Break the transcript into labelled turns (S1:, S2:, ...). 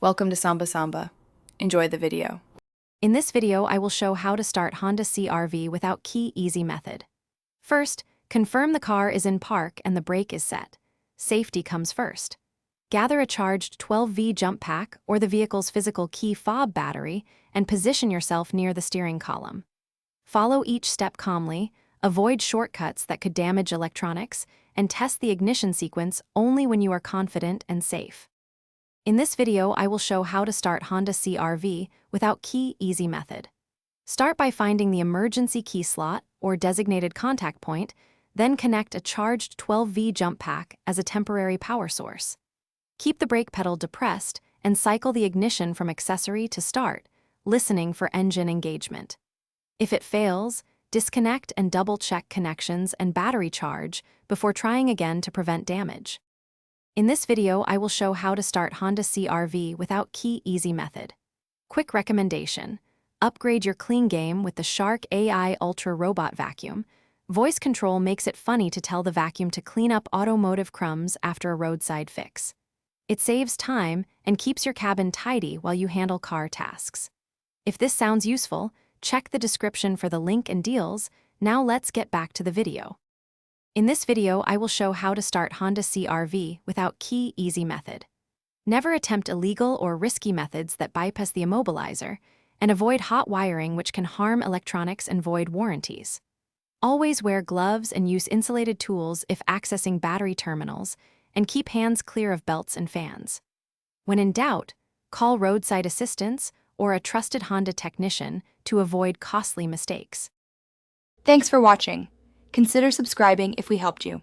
S1: Welcome to Samba Samba. Enjoy the video.
S2: In this video, I will show how to start Honda CRV without key easy method. First, confirm the car is in park and the brake is set. Safety comes first. Gather a charged 12V jump pack or the vehicle's physical key fob battery and position yourself near the steering column. Follow each step calmly, avoid shortcuts that could damage electronics, and test the ignition sequence only when you are confident and safe. In this video, I will show how to start Honda CRV without key easy method. Start by finding the emergency key slot or designated contact point, then connect a charged 12V jump pack as a temporary power source. Keep the brake pedal depressed and cycle the ignition from accessory to start, listening for engine engagement. If it fails, disconnect and double-check connections and battery charge before trying again to prevent damage. In this video, I will show how to start Honda CRV without key easy method. Quick recommendation: upgrade your clean game with the Shark AI Ultra Robot Vacuum. Voice control makes it funny to tell the vacuum to clean up automotive crumbs after a roadside fix. It saves time and keeps your cabin tidy while you handle car tasks. If this sounds useful, check the description for the link and deals. Now let's get back to the video. In this video, I will show how to start Honda CRV without key easy method. Never attempt illegal or risky methods that bypass the immobilizer, and avoid hot wiring which can harm electronics and void warranties. Always wear gloves and use insulated tools if accessing battery terminals, and keep hands clear of belts and fans. When in doubt, call roadside assistance or a trusted Honda technician to avoid costly mistakes.
S1: Thanks for watching. Consider subscribing if we helped you.